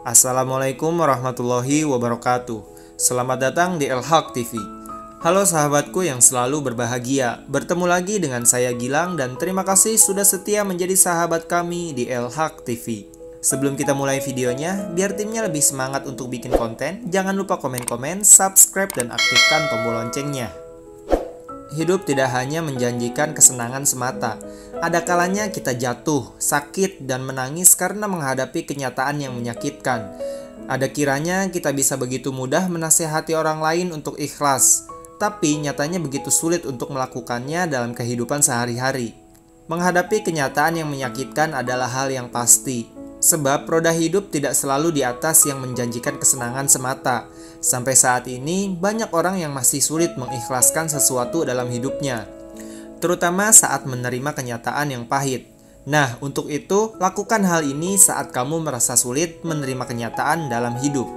Assalamualaikum warahmatullahi wabarakatuh. Selamat datang di El-Haq TV. Halo sahabatku yang selalu berbahagia. Bertemu lagi dengan saya Gilang dan terima kasih sudah setia menjadi sahabat kami di El-Haq TV. Sebelum kita mulai videonya, biar timnya lebih semangat untuk bikin konten, jangan lupa komen-komen, subscribe dan aktifkan tombol loncengnya. Hidup tidak hanya menjanjikan kesenangan semata. Ada kalanya kita jatuh, sakit, dan menangis karena menghadapi kenyataan yang menyakitkan. Ada kiranya kita bisa begitu mudah menasehati orang lain untuk ikhlas, tapi nyatanya begitu sulit untuk melakukannya dalam kehidupan sehari-hari. Menghadapi kenyataan yang menyakitkan adalah hal yang pasti, sebab roda hidup tidak selalu di atas yang menjanjikan kesenangan semata. Sampai saat ini, banyak orang yang masih sulit mengikhlaskan sesuatu dalam hidupnya, terutama saat menerima kenyataan yang pahit. Nah, untuk itu, lakukan hal ini saat kamu merasa sulit menerima kenyataan dalam hidup.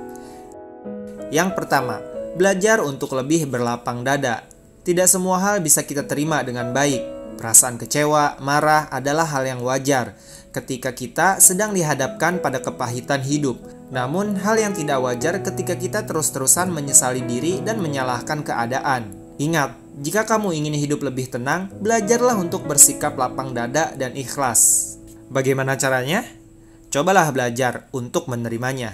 Yang pertama, belajar untuk lebih berlapang dada. Tidak semua hal bisa kita terima dengan baik. Perasaan kecewa, marah adalah hal yang wajar ketika kita sedang dihadapkan pada kepahitan hidup. Namun, hal yang tidak wajar ketika kita terus-terusan menyesali diri dan menyalahkan keadaan. Ingat, jika kamu ingin hidup lebih tenang, belajarlah untuk bersikap lapang dada dan ikhlas. Bagaimana caranya? Cobalah belajar untuk menerimanya.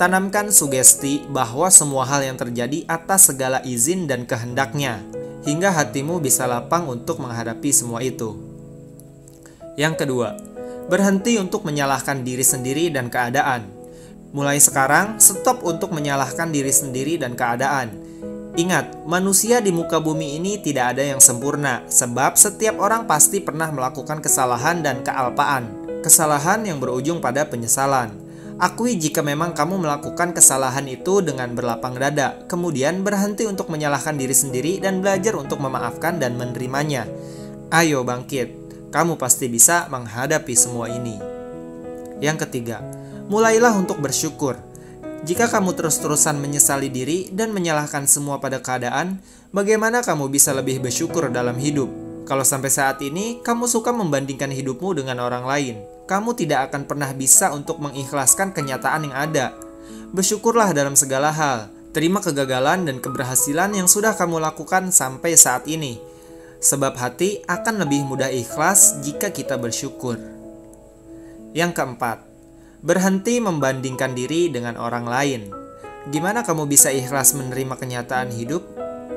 Tanamkan sugesti bahwa semua hal yang terjadi atas segala izin dan kehendaknya, hingga hatimu bisa lapang untuk menghadapi semua itu. Yang kedua, berhenti untuk menyalahkan diri sendiri dan keadaan. Mulai sekarang, stop untuk menyalahkan diri sendiri dan keadaan. Ingat, manusia di muka bumi ini tidak ada yang sempurna, sebab setiap orang pasti pernah melakukan kesalahan dan kealpaan. Kesalahan yang berujung pada penyesalan. Akui jika memang kamu melakukan kesalahan itu dengan berlapang dada, kemudian berhenti untuk menyalahkan diri sendiri dan belajar untuk memaafkan dan menerimanya. Ayo bangkit, kamu pasti bisa menghadapi semua ini. Yang ketiga, mulailah untuk bersyukur. Jika kamu terus-terusan menyesali diri dan menyalahkan semua pada keadaan, bagaimana kamu bisa lebih bersyukur dalam hidup? Kalau sampai saat ini, kamu suka membandingkan hidupmu dengan orang lain, kamu tidak akan pernah bisa untuk mengikhlaskan kenyataan yang ada. Bersyukurlah dalam segala hal. Terima kegagalan dan keberhasilan yang sudah kamu lakukan sampai saat ini. Sebab hati akan lebih mudah ikhlas jika kita bersyukur. Yang keempat, berhenti membandingkan diri dengan orang lain. Gimana kamu bisa ikhlas menerima kenyataan hidup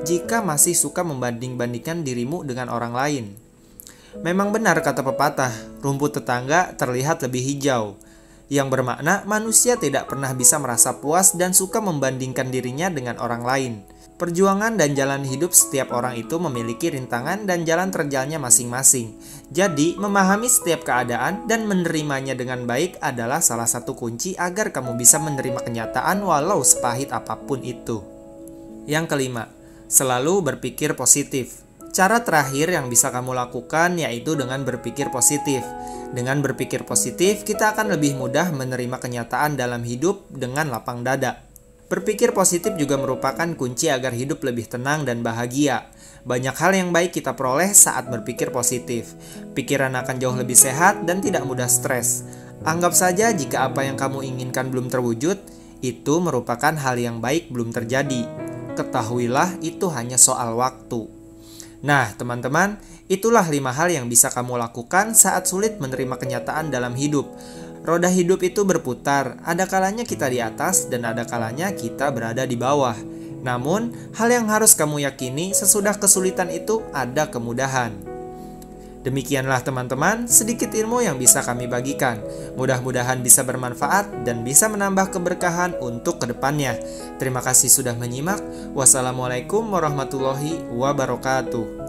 jika masih suka membanding-bandingkan dirimu dengan orang lain? Memang benar kata pepatah, rumput tetangga terlihat lebih hijau. Yang bermakna manusia tidak pernah bisa merasa puas dan suka membandingkan dirinya dengan orang lain. Perjuangan dan jalan hidup setiap orang itu memiliki rintangan dan jalan terjalnya masing-masing. Jadi, memahami setiap keadaan dan menerimanya dengan baik adalah salah satu kunci agar kamu bisa menerima kenyataan walau sepahit apapun itu. Yang kelima, selalu berpikir positif. Cara terakhir yang bisa kamu lakukan yaitu dengan berpikir positif. Dengan berpikir positif, kita akan lebih mudah menerima kenyataan dalam hidup dengan lapang dada. Berpikir positif juga merupakan kunci agar hidup lebih tenang dan bahagia. Banyak hal yang baik kita peroleh saat berpikir positif. Pikiran akan jauh lebih sehat dan tidak mudah stres. Anggap saja jika apa yang kamu inginkan belum terwujud, itu merupakan hal yang baik belum terjadi. Ketahuilah itu hanya soal waktu. Nah, teman-teman, itulah 5 hal yang bisa kamu lakukan saat sulit menerima kenyataan dalam hidup. Roda hidup itu berputar, ada kalanya kita di atas dan ada kalanya kita berada di bawah. Namun, hal yang harus kamu yakini sesudah kesulitan itu ada kemudahan. Demikianlah teman-teman, sedikit ilmu yang bisa kami bagikan. Mudah-mudahan bisa bermanfaat dan bisa menambah keberkahan untuk kedepannya. Terima kasih sudah menyimak. Wassalamualaikum warahmatullahi wabarakatuh.